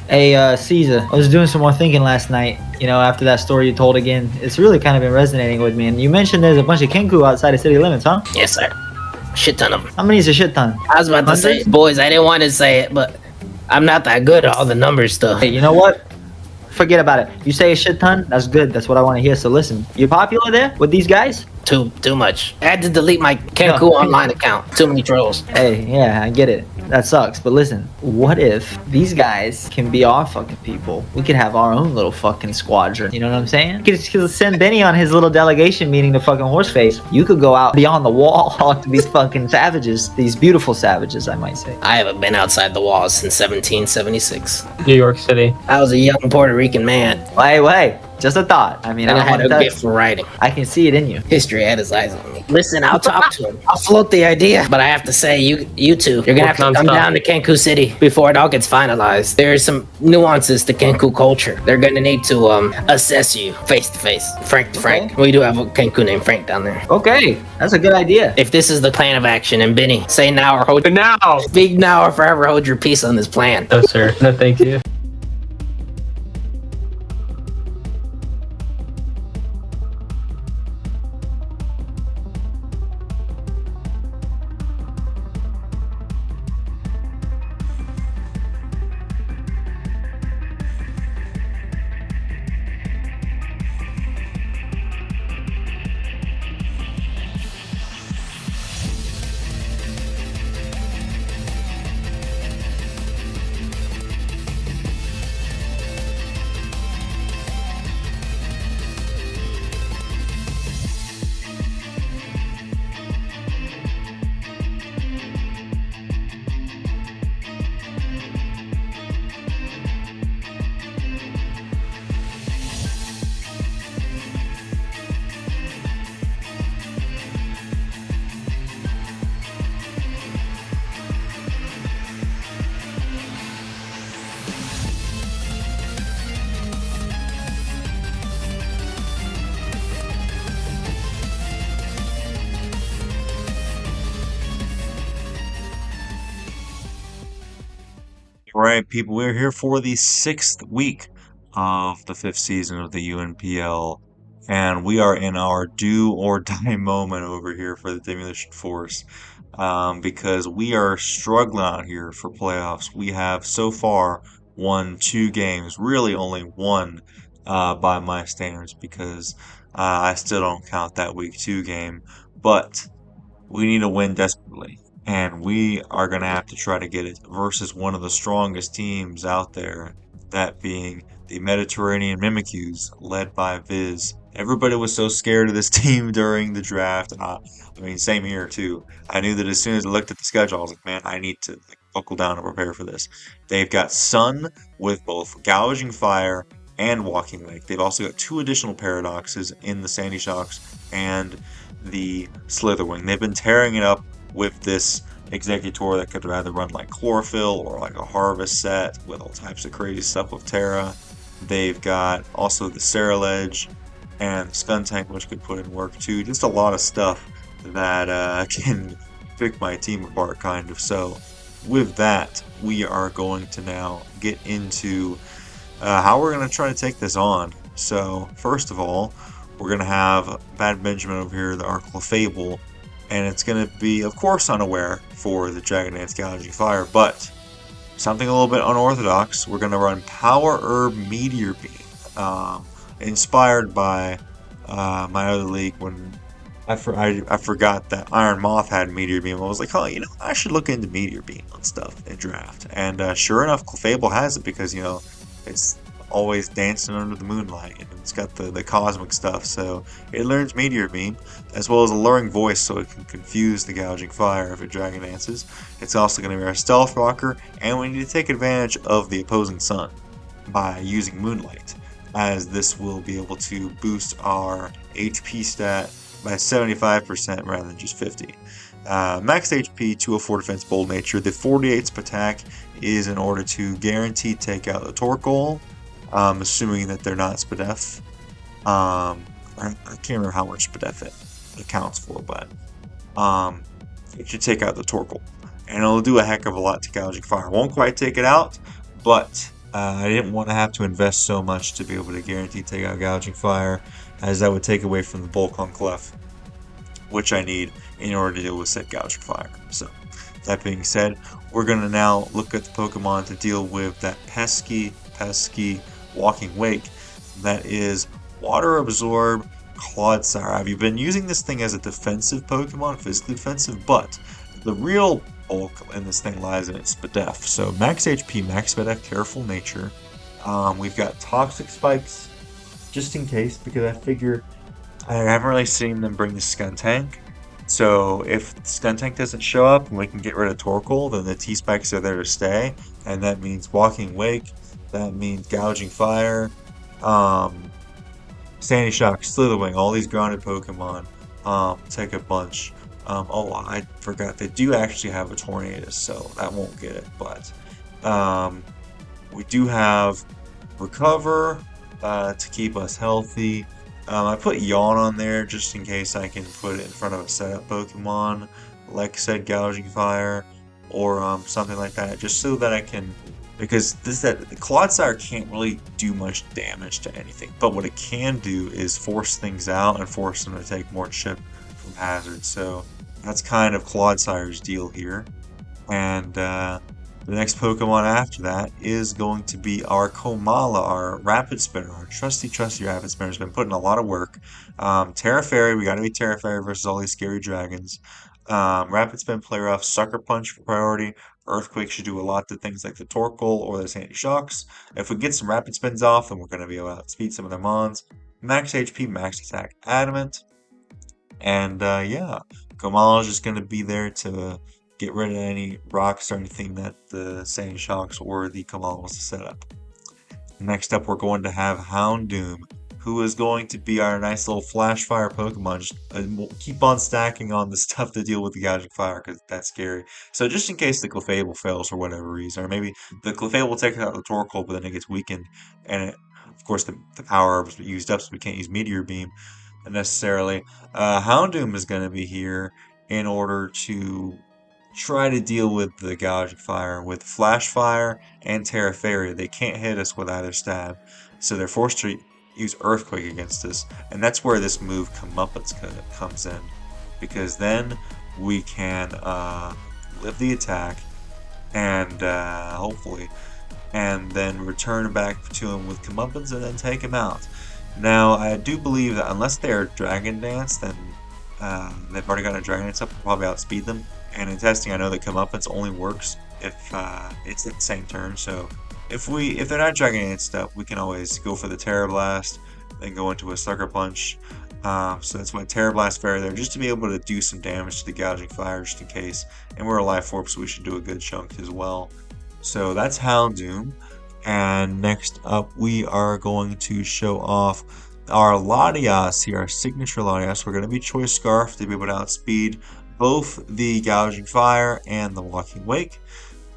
Hey, Caesar, I was doing some more thinking last night, you know, after that story you told again. It's really kind of been resonating with me. And you mentioned there's a bunch of Kenku outside of city limits, huh? Yes, sir. Shit ton of them. How many is a shit ton? I was about to say, boys, I didn't want to say it, but I'm not that good at all the numbers stuff. Hey, you know what? Forget about it. You say a shit ton, that's good. That's what I want to hear. So listen, you popular there with these guys? Too much. I had to delete my Kenku online account. Too many trolls. Hey, yeah, I get it. That sucks. But listen, what if these guys can be our fucking people? We could have our own little fucking squadron. You know what I'm saying? You could send Benny on his little delegation meeting to fucking Horseface. You could go out beyond the wall, talk to these fucking savages. These beautiful savages, I might say. I haven't been outside the walls since 1776. New York City. I was a young Puerto Rican man. Wait. Just a thought. I mean, And I don't had wanna a touch- gift for writing. I can see it in you. History had his eyes on me. Listen, I'll talk to him. I'll float the idea. But I have to say, you two, you're gonna have to come down to Kenku City before it all gets finalized. There's some nuances to Kenku culture. They're gonna need to assess you face to face, Frank to Frank. We do have a Kenku named Frank down there. Okay, that's a good idea. If this is the plan of action, and Benny, say now or hold Now! speak now or forever hold your peace on this plan. No, sir. No, thank you. Alright, people, we're here for the 6th week of the 5th season of the UNPL, and we are in our do or die moment over here for the Demolition Force, because we are struggling out here for playoffs. We have so far won 2 games, really only one by my standards, because I still don't count that week 2 game, but we need to win desperately. And we are going to have to try to get it versus one of the strongest teams out there, that being the Mediterranean Mimikyus, led by Viz. Everybody was so scared of this team during the draft. I mean, same here, too. I knew that as soon as I looked at the schedule, I was like, man, I need to buckle down and prepare for this. They've got Sun with both Gouging Fire and Walking Lake. They've also got 2 additional Paradoxes in the Sandy Shocks and the Slitherwing. They've been tearing it up with this Executor that could either run like Chlorophyll or like a Harvest set with all types of crazy stuff with Terra. They've got also the Saraledge and the Skuntank, which could put in work too. Just a lot of stuff that can pick my team apart, kind of. So with that, we are going to now get into how we're going to try to take this on. So first of all, we're going to have Bad Benjamin over here, our CLEFABLE, and it's going to be, of course, unaware for the Dragon Dance Gouging Fire, but something a little bit unorthodox. We're going to run Power Herb Meteor Beam, inspired by my other league when I forgot that Iron Moth had Meteor Beam. I was like, oh, you know, I should look into Meteor Beam and stuff in draft. And sure enough, CLEFABLE has it because, you know, it's always dancing under the moonlight, and it's got the cosmic stuff, so it learns Meteor Beam as well as a luring voice, so it can confuse the Gouging Fire if it Dragon Dances. It's also going to be our Stealth Rocker, and we need to take advantage of the opposing sun by using Moonlight, as this will be able to boost our HP stat by 75% rather than just 50. Max HP, 204 defense, bold nature. The 48th attack is in order to guarantee take out the Torkoal, assuming that they're not SPDEF. I can't remember how much SPDEF it accounts for, but it should take out the Torkoal. And it'll do a heck of a lot to Gouging Fire. Won't quite take it out, but I didn't want to have to invest so much to be able to guarantee take out Gouging Fire, as that would take away from the bulk on Clef, which I need in order to deal with said Gouging Fire. So, that being said, we're going to now look at the Pokemon to deal with that pesky Walking Wake. That is Water Absorb Clodsire. I've been using this thing as a defensive Pokemon, physically defensive, but the real bulk in this thing lies in its Spadef. So max HP, max Spadef, careful nature. We've got Toxic Spikes, just in case, because I figure I haven't really seen them bring the Skuntank. So if Skuntank doesn't show up and we can get rid of Torkoal, then the T-Spikes are there to stay. And that means Walking Wake, that means Gouging Fire, Sandy Shock, Slitherwing, all these grounded Pokemon take a bunch. Oh, I forgot, they do actually have a Tornadus, so that won't get it, but we do have Recover to keep us healthy. I put Yawn on there just in case I can put it in front of a setup Pokemon, like said Gouging Fire, or something like that, just so that I can, because the Clodsire can't really do much damage to anything, but what it can do is force things out and force them to take more chip from hazard. So that's kind of Clodsire's deal here. And the next Pokemon after that is going to be our Komala, our Rapid Spinner, our trusty Rapid Spinner. Has been putting a lot of work. Terra Fairy, we gotta be Terra Fairy versus all these scary dragons. Rapid Spin, Play Rough, Sucker Punch for priority. Earthquake should do a lot to things like the Torkoal or the Sandy Shocks. If we get some Rapid Spins off, then we're going to be able to outspeed some of their Mons. Max HP, Max Attack, Adamant. And yeah, Komala is just going to be there to get rid of any rocks or anything that the Sandy Shocks or the Komala wants to set up. Next up, we're going to have Houndoom, who is going to be our nice little Flash Fire Pokemon. Just we'll keep on stacking on the stuff to deal with the Gouging Fire, because that's scary. So just in case the CLEFABLE fails for whatever reason, or maybe the CLEFABLE takes out the Torkoal, but then it gets weakened, and of course the power is used up, so we can't use Meteor Beam necessarily. Houndoom is going to be here in order to try to deal with the Gouging Fire. With Flash Fire and Terra Fairy, they can't hit us with either stab, so they're forced to use Earthquake against us, and that's where this move Comeuppance comes in, because then we can live the attack and hopefully, and then return back to him with Comeuppance and then take him out. Now, I do believe that unless they're Dragon Dance, then they've already got a Dragon Dance up, we'll probably outspeed them. And in testing, I know that Comeuppance only works if it's at the same turn, so if they're not Dragon Danced up, we can always go for the Terra Blast, then go into a Sucker Punch. So that's why Terra Blast Fairy there, just to be able to do some damage to the Gouging Fire, just in case. And we're a Life Orb, so we should do a good chunk as well. So that's Houndoom. And next up, we are going to show off our Latias here, our signature Latias. We're going to be Choice Scarf to be able to outspeed both the Gouging Fire and the Walking Wake.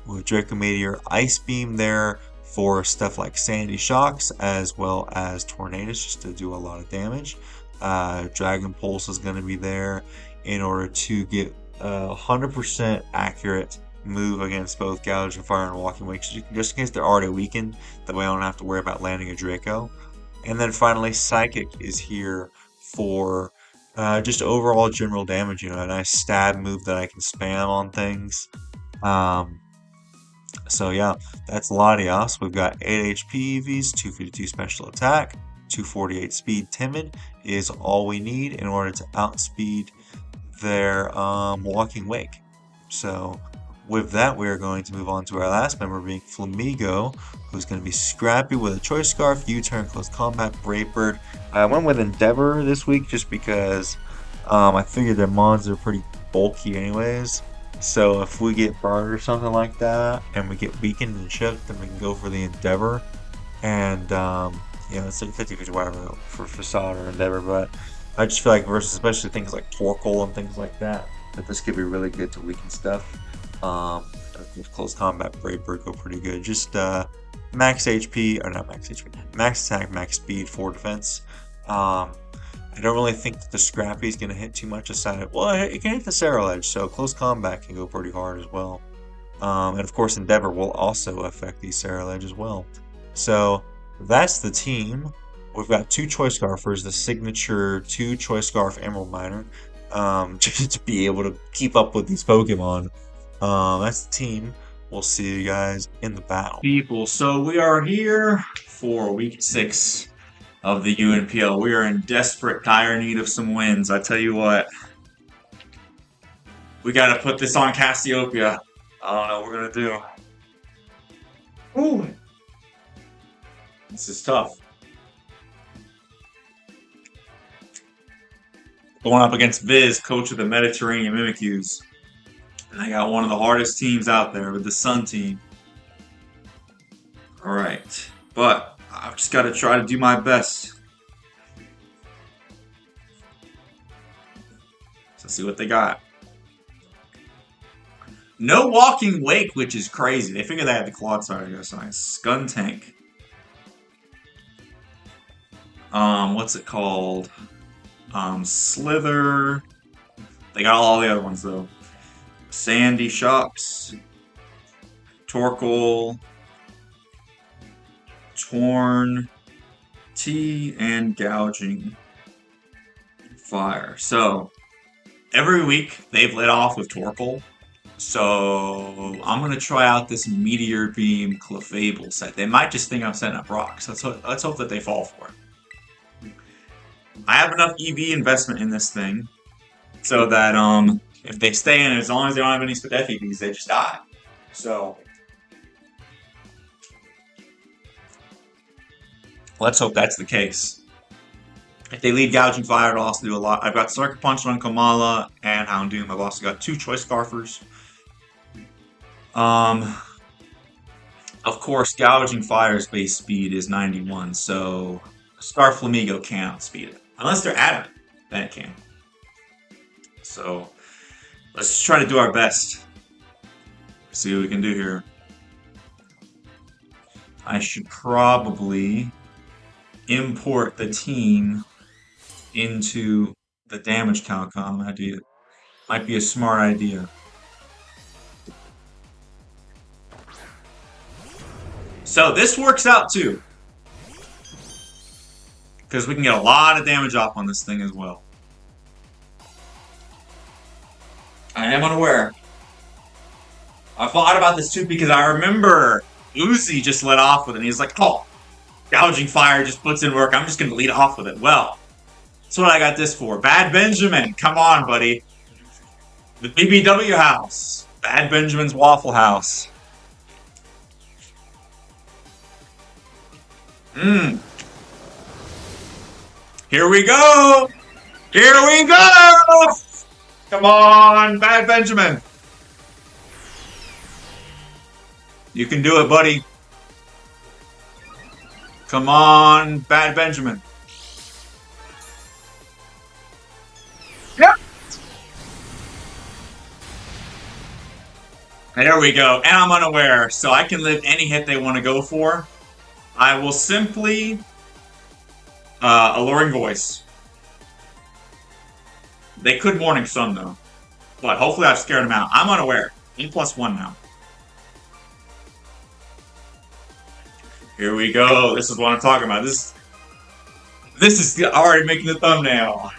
With Draco Meteor, Ice Beam there for stuff like Sandy Shocks as well as Tornadus, just to do a lot of damage. Dragon Pulse is going to be there in order to get a 100% accurate move against both Gouging Fire and Walking Wake, just in case they're already weakened. That way I don't have to worry about landing a Draco. And then finally, Psychic is here for just overall general damage. You know, a nice stab move that I can spam on things. So yeah, that's Latias. We've got 8 HP EVs, 252 special attack, 248 speed. Timid is all we need in order to outspeed their Walking Wake. So with that, we are going to move on to our last member, being Flamigo, who's going to be Scrappy with a Choice Scarf, U-Turn, Close Combat, Brave Bird. I went with Endeavor this week just because I figured their mons are pretty bulky anyways. So if we get burned or something like that, and we get weakened and chipped, then we can go for the Endeavor. And, you know, it's like 50-50 whatever for Facade or Endeavor, but I just feel like versus especially things like Torkoal and things like that, that this could be really good to weaken stuff. With Close Combat, Brave Bird go pretty good. Just max HP, or not max HP, max attack, max speed, 4 defense. I don't really think that the Scrappy is going to hit too much aside of, well, it can hit the Serral Edge, so Close Combat can go pretty hard as well. And of course, Endeavor will also affect the Serral Edge as well. So that's the team. We've got 2 Choice Scarfers, the signature 2 Choice Scarf Emeraldminer, just to be able to keep up with these Pokemon. That's the team. We'll see you guys in the battle. People, so we are here for week 6 of the UNPL. We are in desperate, dire need of some wins. I tell you what, we gotta put this on Cassiopeia. I don't know what we're gonna do. Ooh. This is tough. Going up against Viz, coach of the Mediterranean Mimikyus. And I got one of the hardest teams out there with the Sun team. Alright. But I've just got to try to do my best. So let's see what they got. No Walking Wake, which is crazy. They figured they had the Clawed Side, I guess. Skuntank. What's it called? Slither. They got all the other ones though. Sandy Shocks. Torkoal. Torn. Tea and Gouging. Fire. So every week they've led off with Torkoal. So I'm gonna try out this Meteor Beam Clefable set. They might just think I'm setting up rocks. Let's hope that they fall for it. I have enough EV investment in this thing so that if they stay in it, as long as they don't have any Spadef EVs, they just die. So let's hope that's the case. If they lead Gouging Fire, it'll also do a lot. I've got Sucker Punch on Kamala and Houndoom. I've also got 2 Choice Scarfers. Of course, Gouging Fire's base speed is 91, so Scarf Flamigo can't outspeed it. Unless they're adamant, then it can. So let's just try to do our best. See what we can do here. I should probably import the team into the damage Calcom idea. Might be a smart idea. So this works out too. Because we can get a lot of damage off on this thing as well. I am unaware. I thought about this too because I remember Uzi just let off with it and he's like, oh, Gouging Fire just puts in work. I'm just going to lead off with it. Well, that's what I got this for. Bad Benjamin. Come on, buddy. The BBW house. Bad Benjamin's Waffle House. Here we go! Here we go! Come on, Bad Benjamin. You can do it, buddy. Come on, Bad Benjamin. Yep. There we go. And I'm unaware, so I can live any hit they want to go for. I will simply Alluring Voice. They could Morning Sun though, but hopefully I've scared them out. I'm unaware. E+1 now. Here we go. This is what I'm talking about. This is already making the thumbnail.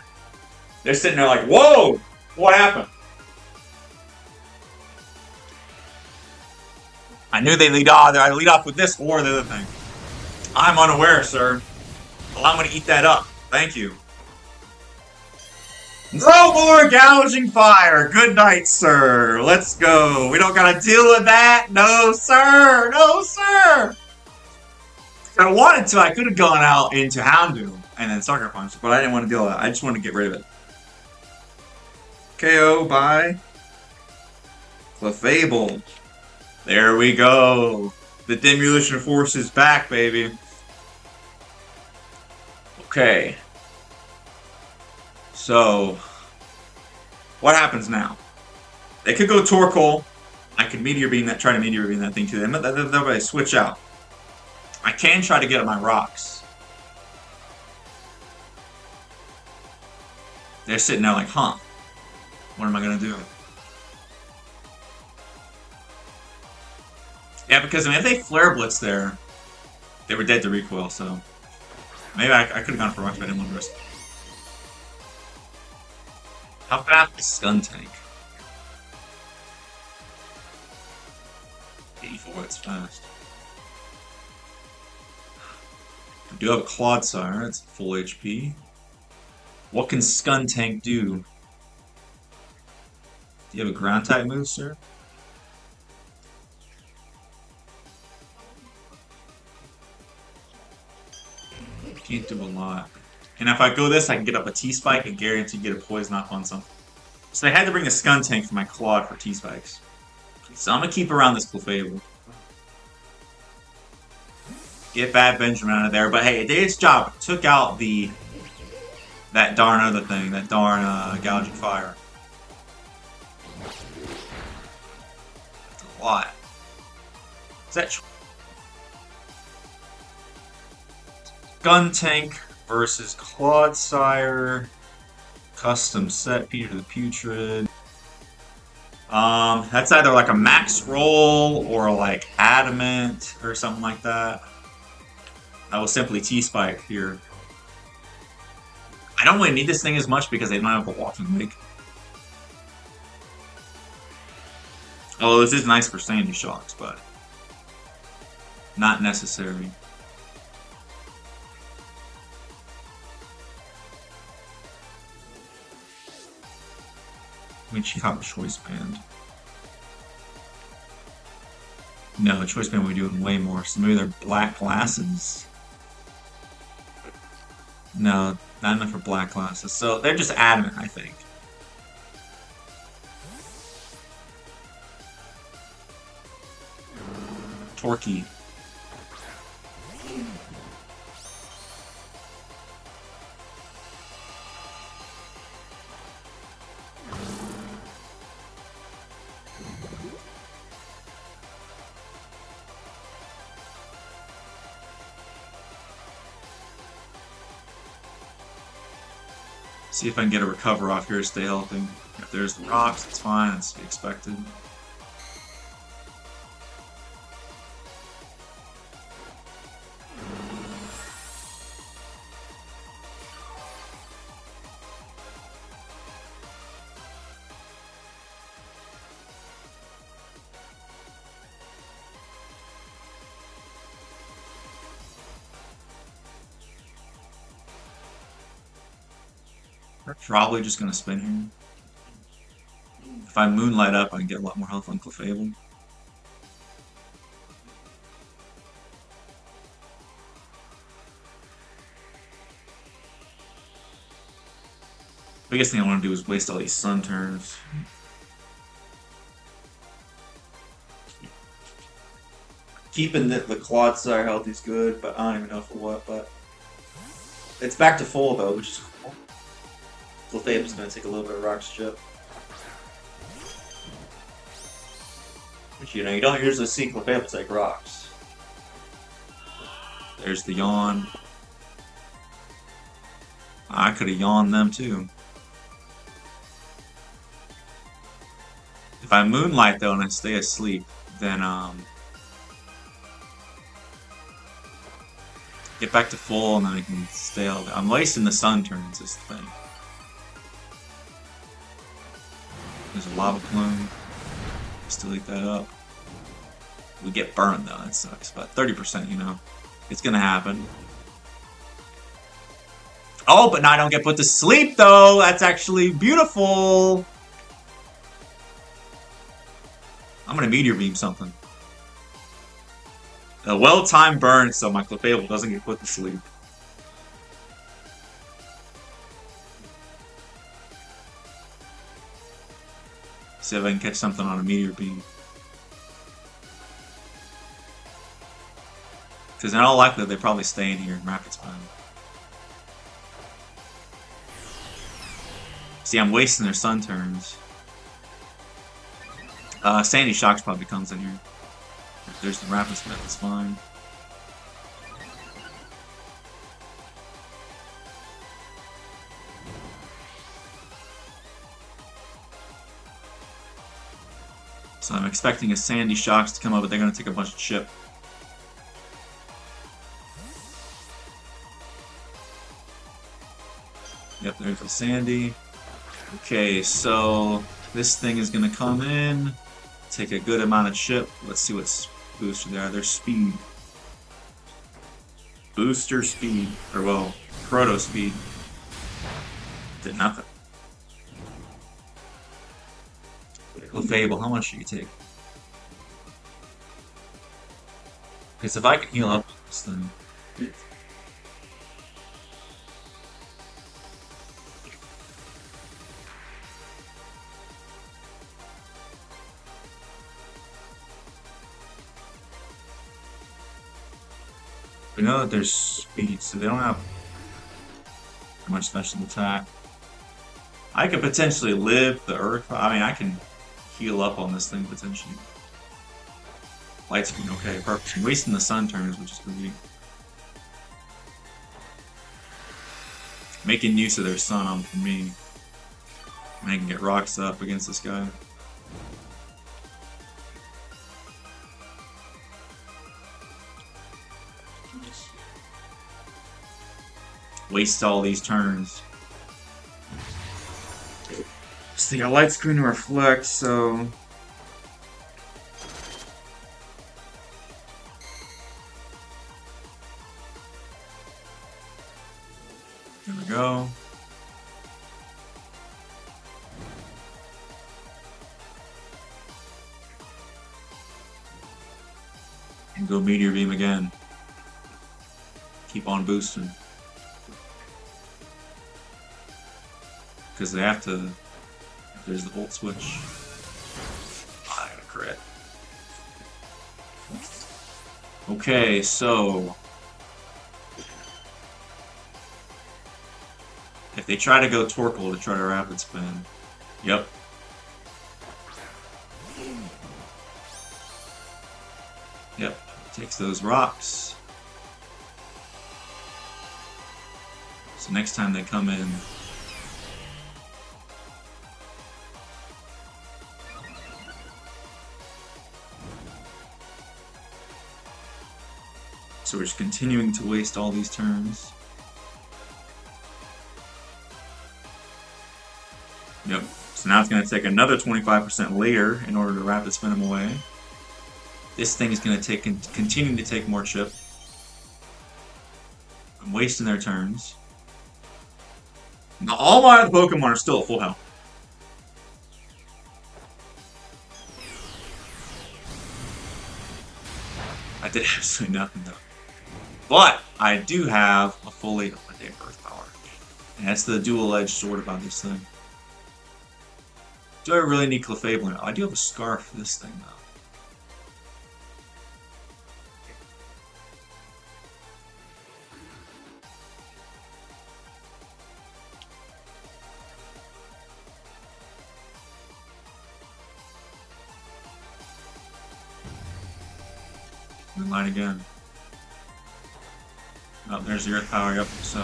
They're sitting there like, whoa, what happened? I knew they lead off. I lead off with this or the other thing. I'm unaware, sir. Well, I'm going to eat that up. Thank you. No more Gouging Fire. Good night, sir. Let's go. We don't got to deal with that. No, sir. No, sir. If I wanted to, I could have gone out into Houndoom and then Sucker Punch, but I didn't want to deal with that. I just wanted to get rid of it. KO by Clefable. There we go. The Demolition Force is back, baby. Okay. So, what happens now? They could go Torkoal. I could Meteor Beam that, try to Meteor Beam that thing too. They'll switch out. I can try to get at my rocks. They're sitting there like, huh? What am I gonna do? Yeah, because I mean, if they Flare Blitz there, They were dead to recoil, so maybe I could have gone for rocks, but I didn't want to risk. How fast is Skuntank? 84, it's fast. I do have a Clodsire, it's full HP. What can Skuntank do? Do you have a ground type move, sir? Can't do a lot. And if I go this, I can get up a T-Spike and guarantee get a Poison off on something. So I had to bring a Skuntank for my Claude for T-Spikes. So I'm gonna keep around this Clefable. Get Bad Benjamin out of there, but hey, it did its job. It took out that darn other thing, that darn gouging fire. That's a lot. Is that Skuntank versus Clodsire, custom set Peter the Putrid. That's either like a max roll or like adamant or something like that. I will simply T-Spike here. I don't really need this thing as much because they don't have the walking leg. Although this is nice for Sandy Shocks, but not necessary. I mean, she caught a Choice Band. No, Choice Band would be doing way more. So maybe they're black glasses? No, not enough for black glasses. So they're just adamant, I think. Torquey. See if I can get a recover off here to stay healthy. If there's the rocks, it's fine, it's to be expected. We're probably just gonna spin here. If I Moonlight up, I can get a lot more health on Clefable. Biggest thing I want to do is waste all these sun turns. Keeping the Clodsire health is good, but I don't even know for what, but it's back to full though, which is cool. Clefable's gonna take a little bit of Rock's chip. Which, you know, you don't usually see Clefable take rocks. There's the yawn. I could have yawned them too. If I Moonlight though and I stay asleep, then get back to full and then I can stay all day. I'm wasting the sun turns is the thing. There's a lava plume. Still eat that up. We get burned though, that sucks. But 30%, you know, it's gonna happen. Oh, but now I don't get put to sleep though. That's actually beautiful. I'm gonna Meteor Beam something. A well-timed burn so my Clefable doesn't get put to sleep. See if I can catch something on a Meteor Beam. Because in all likelihood, they probably stay in here in Rapid Spine. See, I'm wasting their sun turns. Sandy Shocks probably comes in here. If there's the Rapid Spine, that's fine. So I'm expecting a Sandy Shocks to come up, but they're going to take a bunch of chip. Yep, there's the Sandy. Okay, so this thing is gonna come in, take a good amount of chip. Let's see what's boosted there. There's speed. Booster speed. Or well, proto speed. Did nothing. Clefable, how much should you take? Because if I can heal up this thing. We know that there's speed, so they don't have much special attack. I could potentially live the Earth. I mean, I can heal up on this thing potentially. Light screen, okay, perfect. I'm wasting the sun turns, which is pretty. Making use of their sun on for me. And I can get rocks up against this guy. Waste all these turns. So they got light screen to reflect, so there we go. And go Meteor Beam again. Keep on boosting. Because they have to. There's the volt switch. I got a crit. Okay, so if they try to go Torkoal to try to rapid spin, yep. Yep, takes those rocks. So next time they come in. So we're just continuing to waste all these turns. Yep. So now it's going to take another 25% later in order to rapid spin them away. This thing is going to continue to take more chip. I'm wasting their turns. Now all my other Pokemon are still at full health. I did absolutely nothing though. But I do have a fully Earth Power. And that's the dual-edged sword about this thing. Do I really need Clefable? I do have a scarf for this thing though. Line again. Oh, there's the Earth Power, yep. So,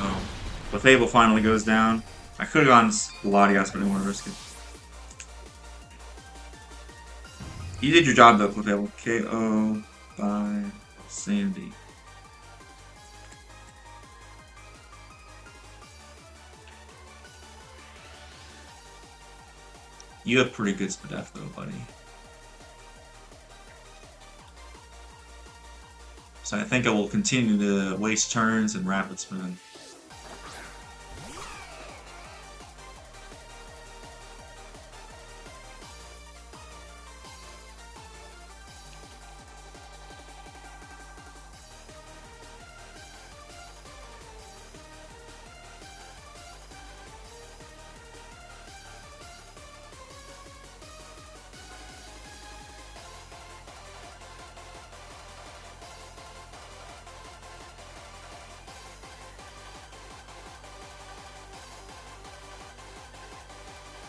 Clefable finally goes down. I could have gone Latias, but I didn't want to risk it. You did your job though, Clefable. KO by Sandy. You have pretty good Spadef though, buddy. So I think I will continue to waste turns and rapid spin.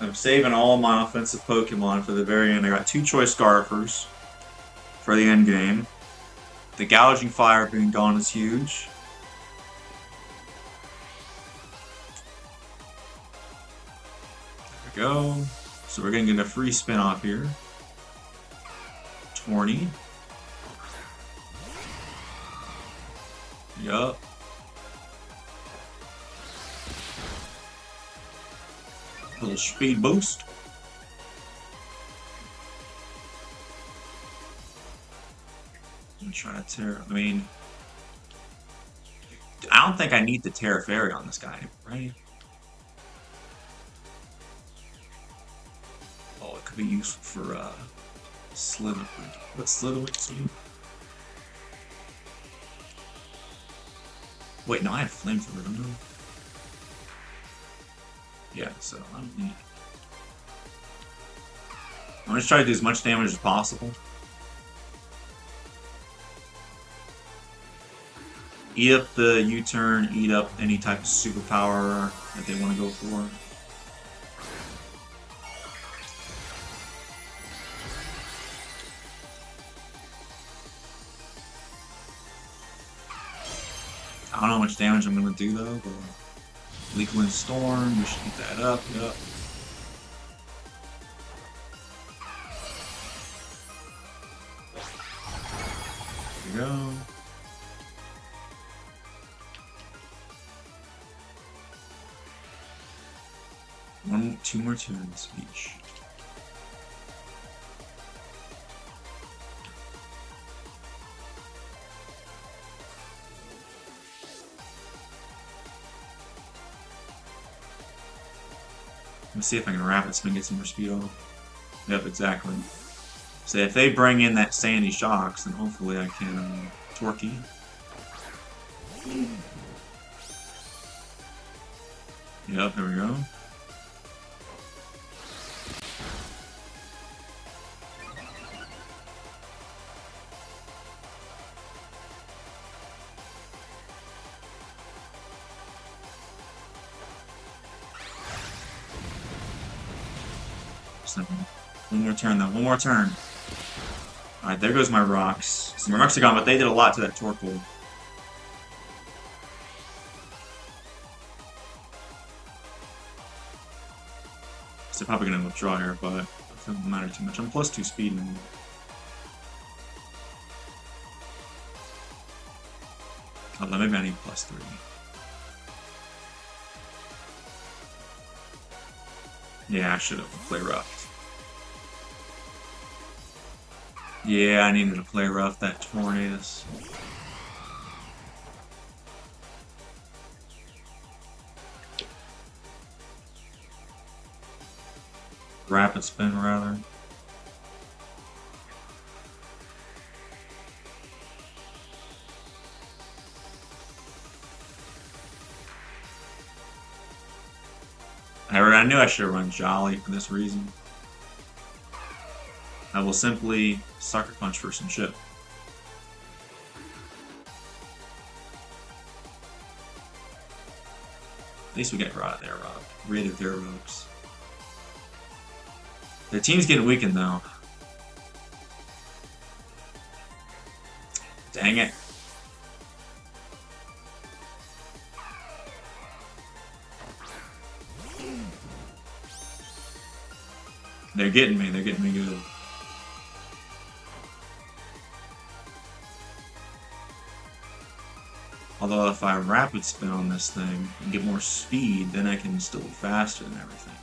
I'm saving all my offensive Pokemon for the very end. I got 2 Choice Scarfers for the end game. The Gouging Fire being gone is huge. There we go. So we're going to get a free spin off here. Torny. Yup. Little speed boost. I'm trying to tear. I mean, I don't think I need the Terra Fairy on this guy, right? Oh, it could be useful for Slither. What's Slitherwick's do? Wait, no, I have Flamethrower, don't I? Yeah, so I don't need it. I'm gonna try to do as much damage as possible. Eat up the U-turn, eat up any type of superpower that they want to go for. I don't know how much damage I'm gonna do though, but Leak Wind Storm, we should get that up, yep. There we go. Two more turns each. Let's see if I can Rapid Spin, get some more speed off. Yep, exactly. So if they bring in that Sandy Shocks, then hopefully I can Torquey. Yep, there we go. One more turn though, one more turn. Alright, there goes my rocks. So my rocks are gone, but they did a lot to that Torkoal. So they're probably gonna withdraw here, but it doesn't matter too much. I'm +2 speed now. Oh, maybe I need +3. Yeah, I should have played rough. Yeah, I needed to play rough that Tornadus. Rapid Spin, rather. I knew I should have run Jolly for this reason. I will simply Sucker Punch for some shit. At least we get rid of their rogues. Their team's getting weakened though. Dang it. They're getting me good. Although if I Rapid Spin on this thing and get more speed, then I can still be faster than everything.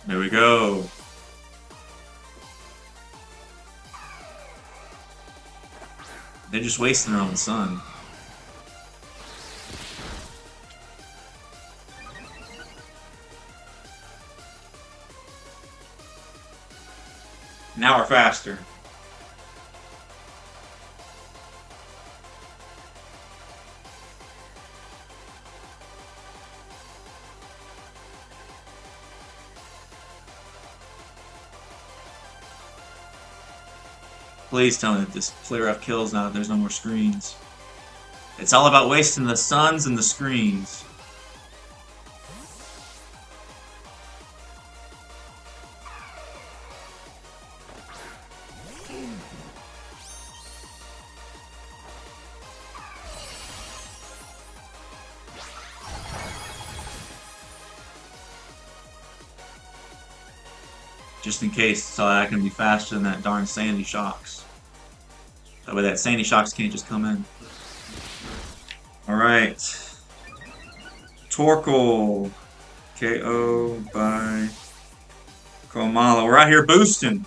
There we go. They're just wasting their own sun. Now we're faster. Please tell me that this flare-up kills now that there's no more screens. It's all about wasting the suns and the screens. Just in case, so I can be faster than that darn Sandy Shocks. That way that Sandy Shocks can't just come in. Alright. Torkoal. KO by Komala. We're out here boosting.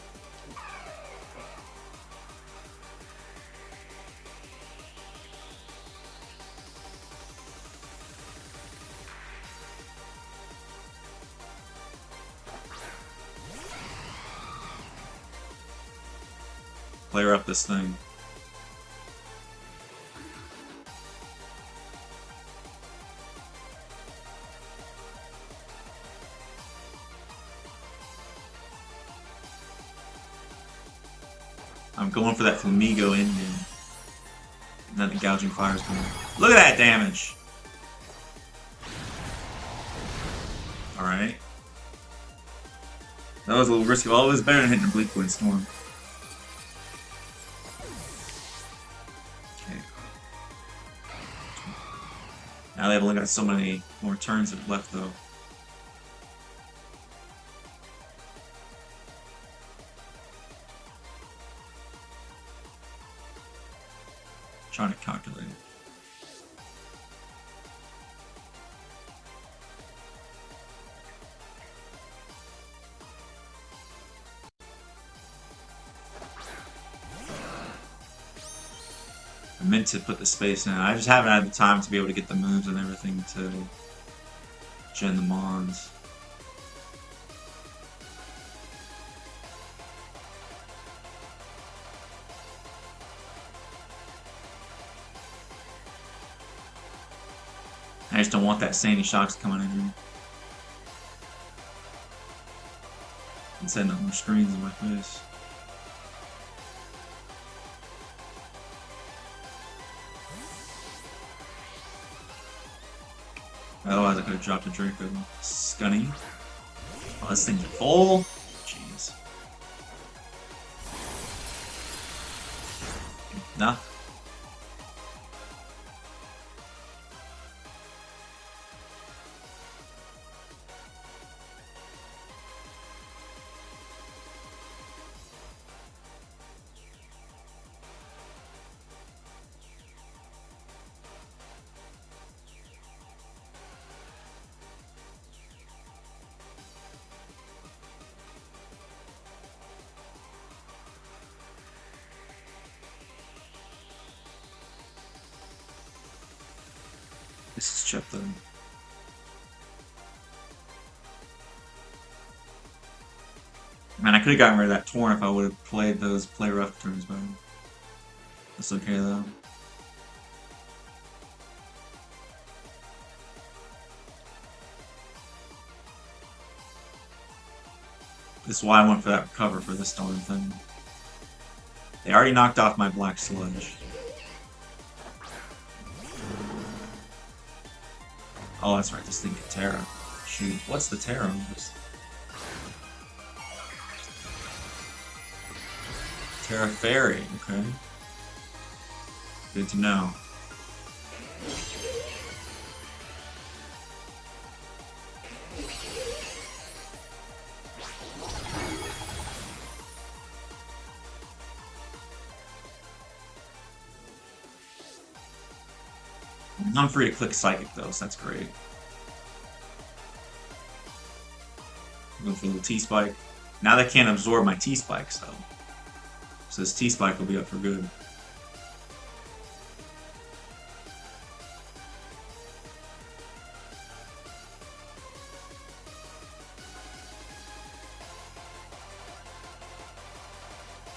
Player up this thing. I'm going for that Flamigo ending. And then the gouging fire's coming. Look at that damage! Alright. That was a little risky. Well, it was better than hitting a Bleak Wind Storm. Okay. Now they've only got so many more turns left, though. Trying to calculate. I meant to put the space in. I just haven't had the time to be able to get the moves and everything to gen the mons. I just don't want that Sandy Shocks coming in here. And setting up more screens in my face. Otherwise I could have dropped a Draco Scunny. Oh, this thing's full. Jeez. Nah. This is Chip then. Man, I could have gotten rid of that Torn if I would have played those play rough turns better. That's okay though. This is why I went for that cover for this darn thing. They already knocked off my Black Sludge. Oh, that's right, this thing can Terra. Shoot, what's the Terra on this? Terra Fairy, okay. Good to know. I'm free to click Psychic though, so that's great. Go for a little T-Spike. Now they can't absorb my T-Spikes though. So this T-Spike will be up for good.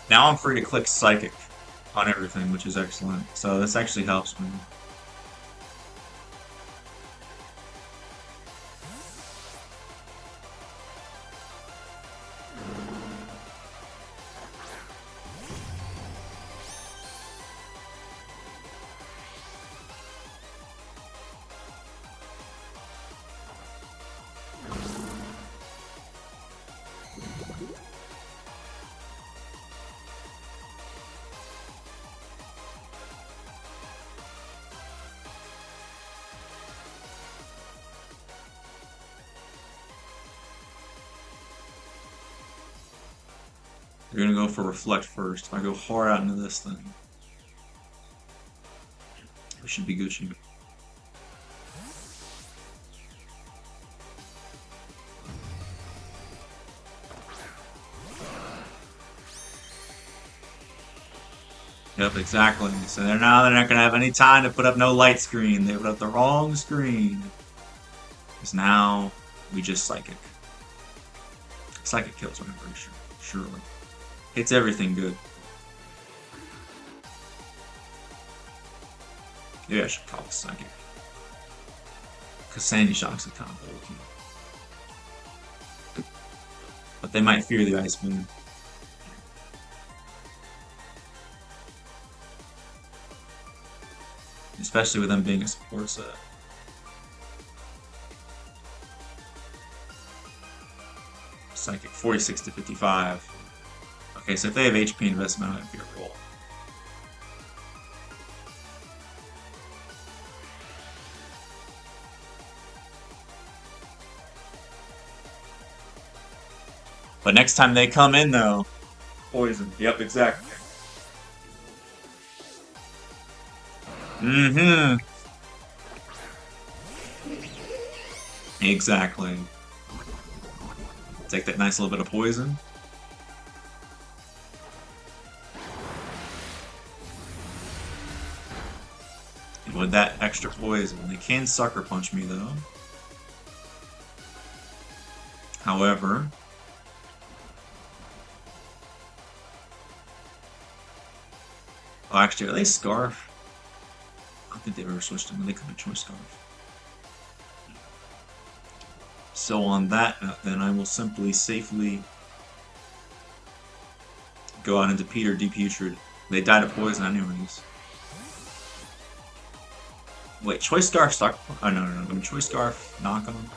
Now I'm free to click Psychic on everything, which is excellent. So this actually helps me. They're gonna go for Reflect first. If I go hard out into this thing, we should be Gucci. Yep, exactly. So they're not gonna have any time to put up no light screen. They put up the wrong screen. Because now we just Psychic. Psychic kills, I'm pretty sure. Surely. Hits everything good. Maybe I should call it Psychic. Because Sandy Shock's a kind of bulky. But they might fear the Ice Beam. Especially with them being a support set. Psychic 46 to 55. Okay, so if they have HP investment, it might be a roll. But next time they come in, though, poison. Yep, exactly. Mm-hmm. Exactly. Take that nice little bit of poison. And with that extra poison, they can Sucker Punch me, though. However... Oh, actually, are they Scarf? I don't think they've ever switched them. They could have Choice Scarf. So on that note, then I will simply safely go out into Peter Deputrid. They died of poison anyways. Wait, Choice Scarf Stock? Oh no. I mean, Choice Scarf knock on.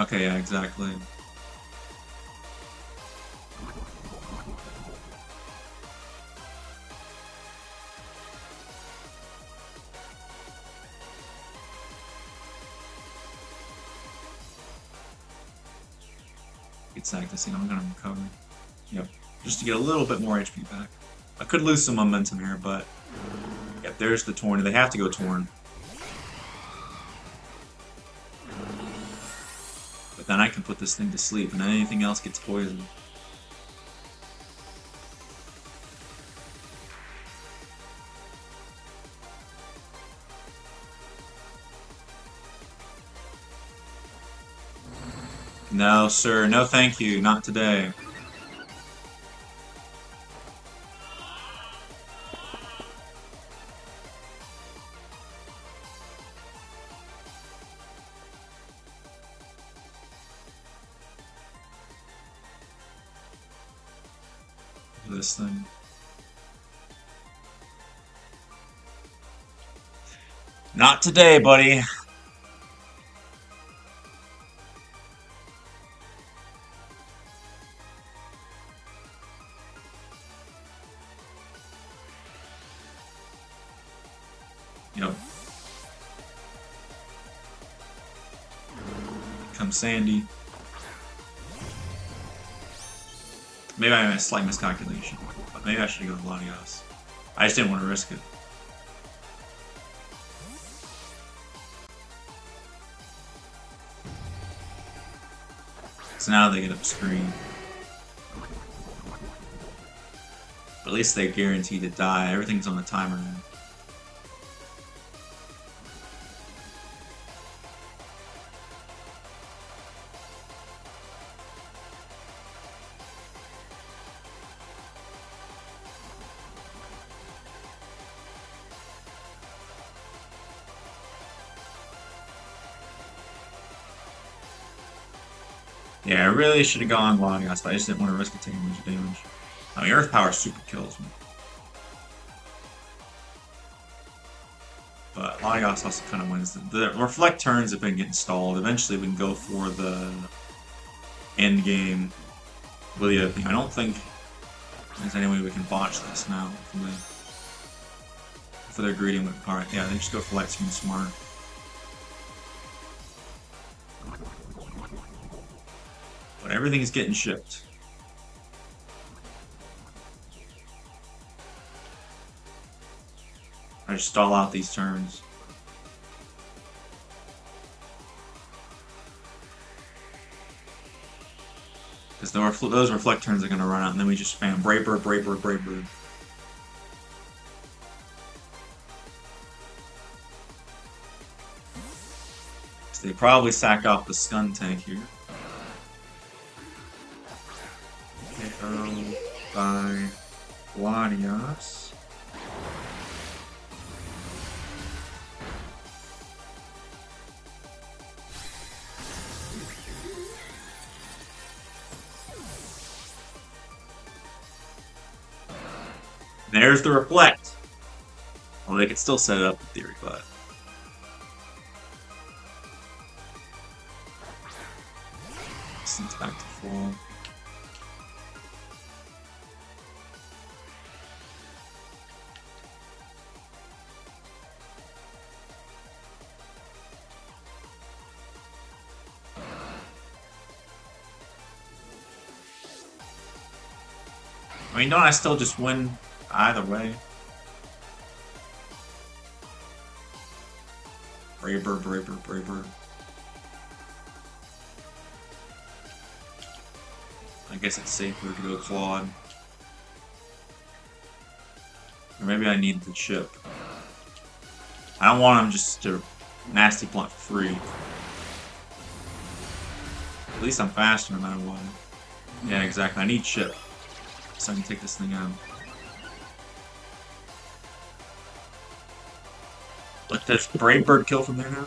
Okay, yeah, exactly. I'm gonna recover. Yep. Just to get a little bit more HP back. I could lose some momentum here, but... Yep, there's the Torn. They have to go Torn. But then I can put this thing to sleep, and then anything else gets poisoned. No, sir. No, thank you. Not today. This thing. Not today, buddy. Yep. Comes Sandy. Maybe I made a slight miscalculation, but maybe I should go with Latios. I just didn't want to risk it. So now they get up screen. But at least they're guaranteed to die. Everything's on the timer now. Yeah, I really should have gone Latios, but I just didn't want to risk it taking much damage. I mean, Earth Power super kills me. But Latios also kind of wins. The Reflect turns have been getting stalled. Eventually we can go for the end game with the other thing. I don't think there's any way we can botch this now. For their greeting with card. Yeah, they just go for Light Screen Smart. But Everything's getting shipped. I just stall out these turns. Because those reflect turns are going to run out, and then we just spam Brave Bird, Brave Bird, Brave Bird. So they probably sack off the Skun tank here. By Gladius. There's the reflect. Well, they could still set it up in theory, but since back to full. I mean, don't I still just win either way? Braver, braver, braver. I guess it's safer to go Claude. Or maybe I need the chip. I don't want him just to nasty blunt for free. At least I'm faster no matter what. Yeah, exactly. I need chip. So I can take this thing out. Let this Brave Bird kill from there now.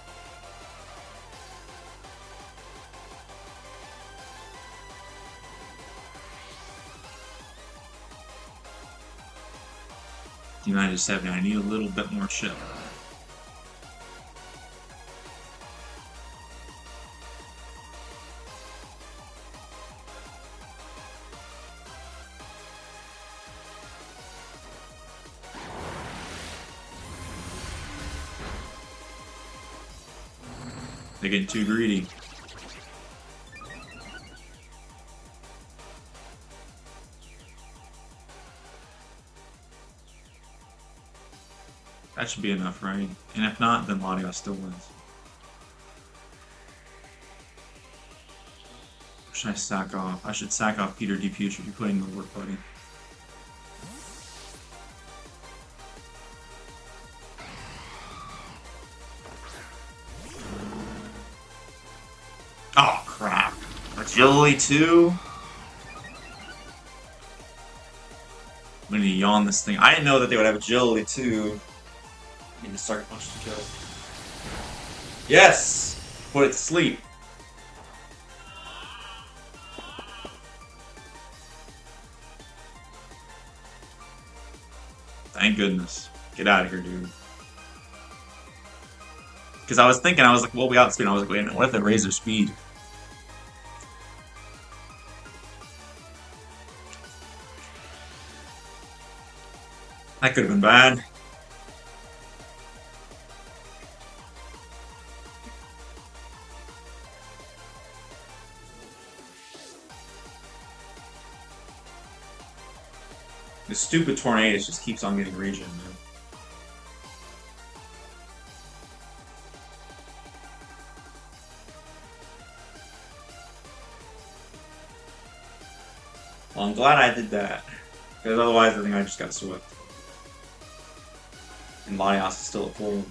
United 70. I need a little bit more chip. They're getting too greedy. That should be enough, right? And if not, then Latios still wins. Or should I sack off? I should sack off Peter D. Future if you're putting in the work, buddy. Oh, crap. Agility 2? I'm gonna yawn this thing. I didn't know that they would have agility 2. I need to start punch to kill. Yes! Put it to sleep. Thank goodness. Get out of here, dude. Because I was thinking, I was like, well, we outspeed. I was like, wait a minute, what if they raise their speed? That could have been bad. This stupid Tornadus just keeps on getting regen, man. Well, I'm glad I did that. Because otherwise I think I just got swept. And Latios is still at full.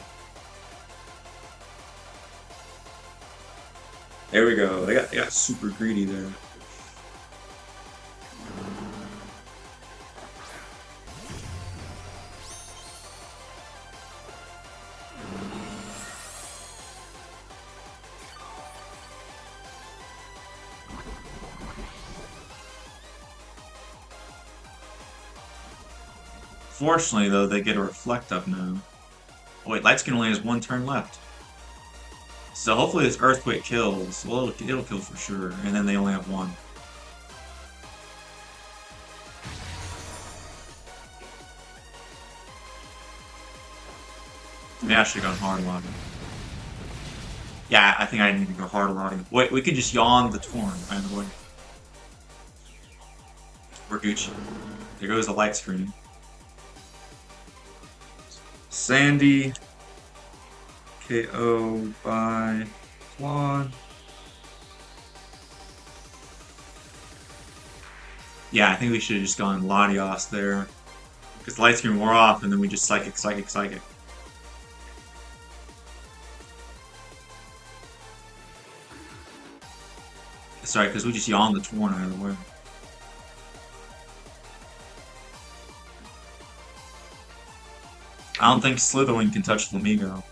There we go. They got super greedy there. Fortunately, though, they get a reflect up now. Oh, wait, Lightskin only has one turn left. So hopefully this Earthquake kills. Well, it'll kill for sure. And then they only have one. They should have gone hard logging. Yeah, I think I need to go hard logging. Wait, we could just yawn the Torn, by the way. We're Gucci. There goes the light screen. Sandy. KO by Claude. Yeah, I think we should have just gone Latios there. Because the light screen wore off and then we just psychic. Sorry, because we just yawned the Torn either way. I don't think Slitherwing can touch Flamigo.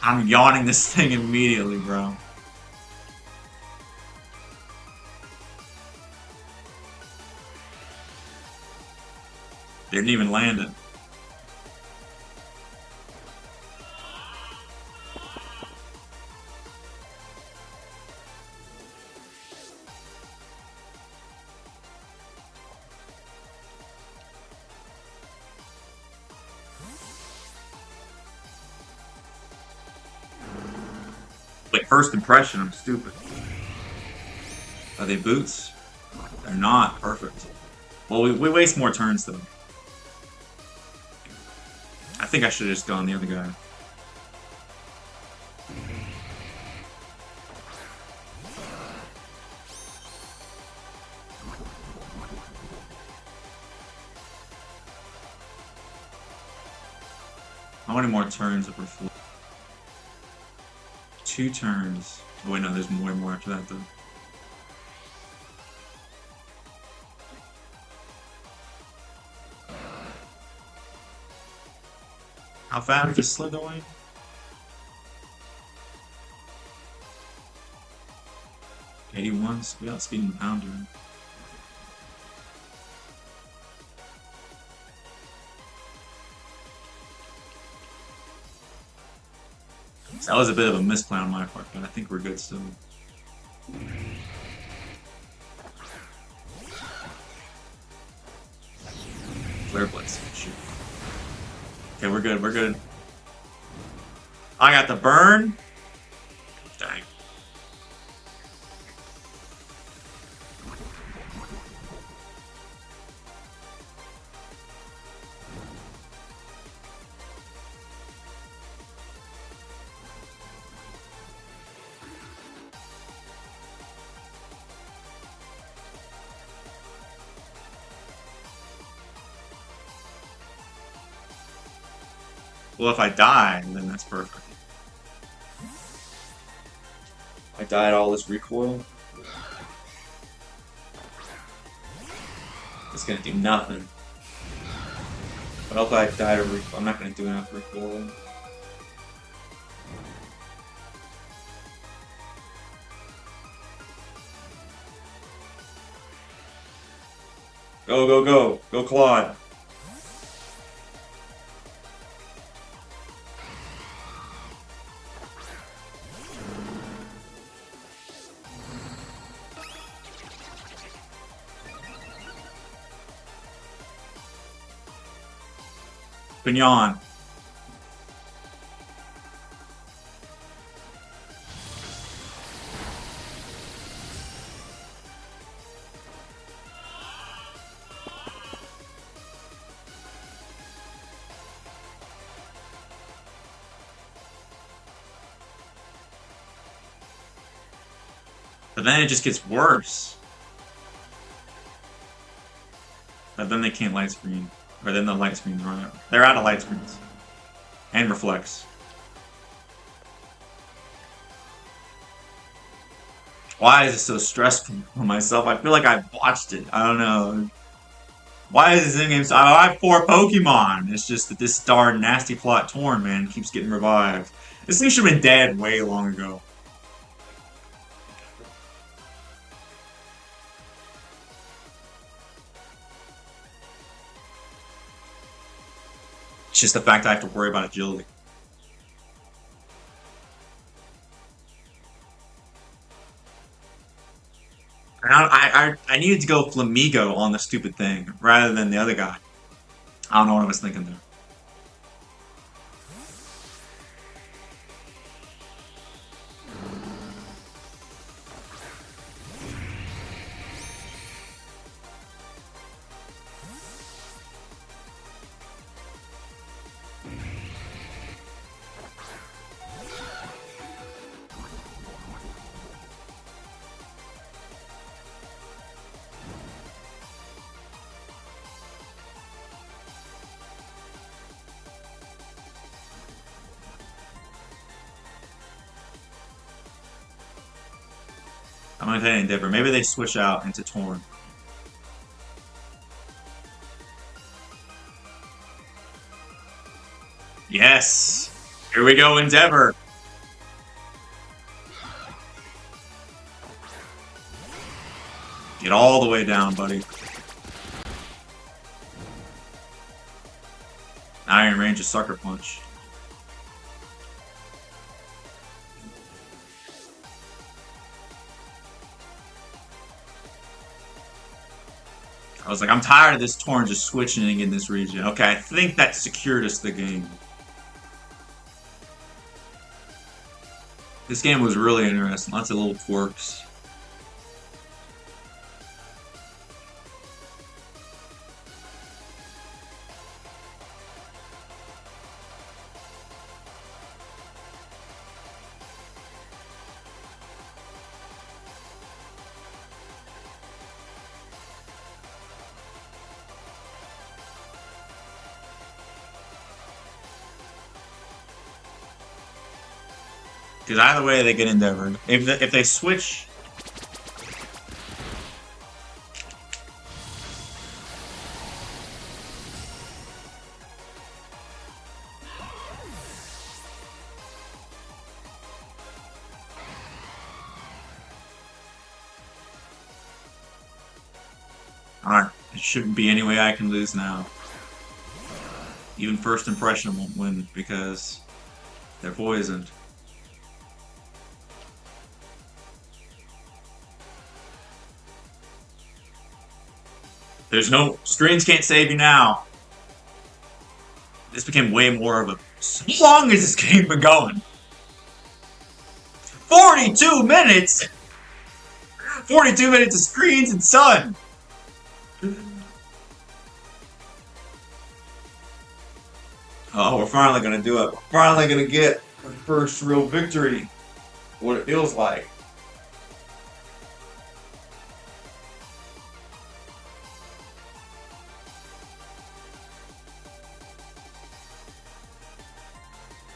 I'm yawning this thing immediately, bro. Didn't even land it. Like, first impression, I'm stupid. Are they boots? They're not. Perfect. Well, we waste more turns, though. I think I should have just gone the other guy. How many more turns are full? 2 turns. Oh wait, no, there's way more after that, though. How fast is Slitherwing? '81's. We outspeeding the Pounder. That was a bit of a misplan on my part, but I think we're good still. Flare Blitz. Shoot. Okay, we're good, we're good. I got the burn. Dang. Well, if I die, then that's perfect. I died all this recoil. It's gonna do nothing. But if I die to recoil, I'm not gonna do enough recoil. Go, go, go. Go, Claude. Pignon. But then it just gets worse. But then they can't light screen. Or then the light screens run out. They're out of light screens. And reflects. Why is it so stressful for myself? I feel like I botched it. I don't know. Why is this in-game so... I have 4 Pokemon! It's just that this darn nasty plot Torn, man, keeps getting revived. This thing should have been dead way long ago. It's just the fact I have to worry about agility. I needed to go Flamigo on the stupid thing rather than the other guy. I don't know what I was thinking there. I'm gonna hit Endeavor. Maybe they switch out into Torn. Yes! Here we go, Endeavor! Get all the way down, buddy. Iron Range a Sucker Punch. I was like, I'm tired of this Torn just switching in this region. Okay, I think that secured us the game. This game was really interesting. Lots of little quirks. Because either way, they get Endeavored. If they switch... Alright, it shouldn't be any way I can lose now. Even first impression won't win because they're poisoned. There's no... Screens can't save you now. This became way more of a... How long has this game been going? 42 minutes! 42 minutes of screens and sun! Oh, we're finally gonna do it. We're finally gonna get our first real victory. What it feels like.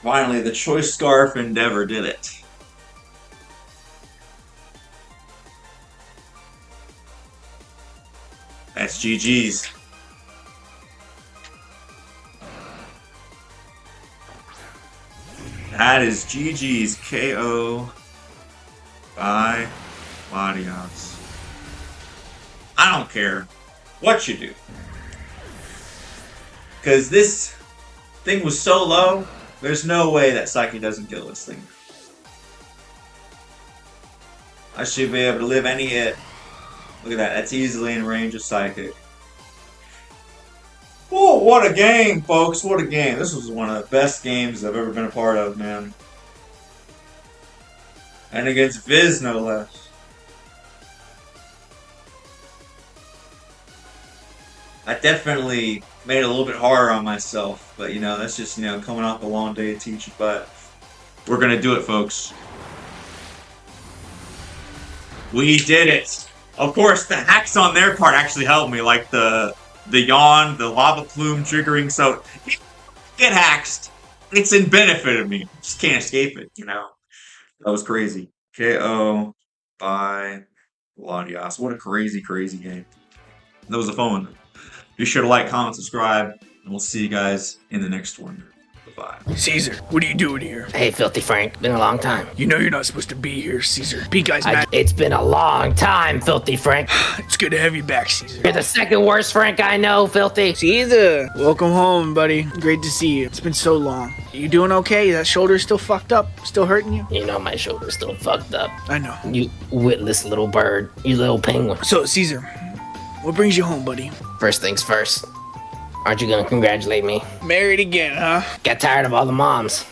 Finally, the Choice Scarf Endeavor did it. That's GG's. That is GG's KO by Latias. I don't care what you do. Because this thing was so low, there's no way that Psyche doesn't kill this thing. I should be able to live any hit. Look at that, that's easily in range of Psychic. Oh, what a game, folks, what a game. This was one of the best games I've ever been a part of, man. And against Viz, no less. I definitely made it a little bit harder on myself, but you know, that's just, you know, coming off a long day of teaching, but we're gonna do it, folks. We did it! Of course, the hacks on their part actually helped me, like the yawn, the lava plume triggering, so get hacked. It's in benefit of me. Just can't escape it, you know? That was crazy. KO by Latias. What a crazy, crazy game. That was a fun one. Be sure to like, comment, subscribe, and we'll see you guys in the next one. goodbye. Caesar, what are you doing here? Hey, Filthy Frank. Been a long time. You know you're not supposed to be here, Caesar. Guy's mad. It's been a long time, Filthy Frank. It's good to have you back, Caesar. You're the second worst Frank I know, Filthy. Caesar, welcome home, buddy. Great to see you. It's been so long. You doing okay? That shoulder still fucked up? Still hurting you? You know my shoulder's still fucked up. I know. You witless little bird. You little penguin. So, Caesar, what brings you home, buddy? First things first. Aren't you gonna congratulate me? Married again, huh? Got tired of all the moms.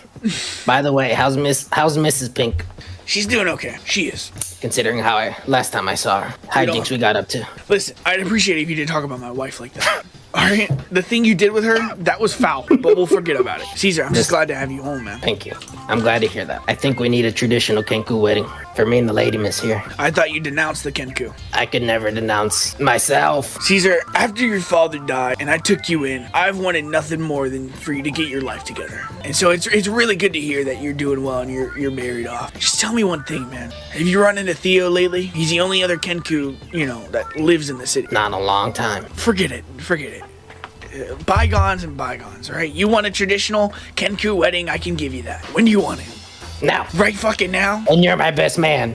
By the way, how's Mrs. Pink? She's doing okay. She is. Considering how last time I saw her. Hijinks we got up to. Listen, I'd appreciate it if you didn't talk about my wife like that. Alright? The thing you did with her, that was foul, but we'll forget about it. Caesar, I'm just glad to have you home, man. Thank you. I'm glad to hear that. I think we need a traditional Kenku wedding for me and the lady miss here. I thought you denounced the Kenku. I could never denounce myself. Caesar, after your father died and I took you in, I've wanted nothing more than for you to get your life together. And so it's really good to hear that you're doing well and you're married off. Just tell me one thing, man. Have you run into Theo lately? He's the only other Kenku, that lives in the city. Not in a long time. Forget it. Bygones and bygones, all right? You want a traditional Kenku wedding? I can give you that. When do you want it? Now. Right fucking now? And you're my best man.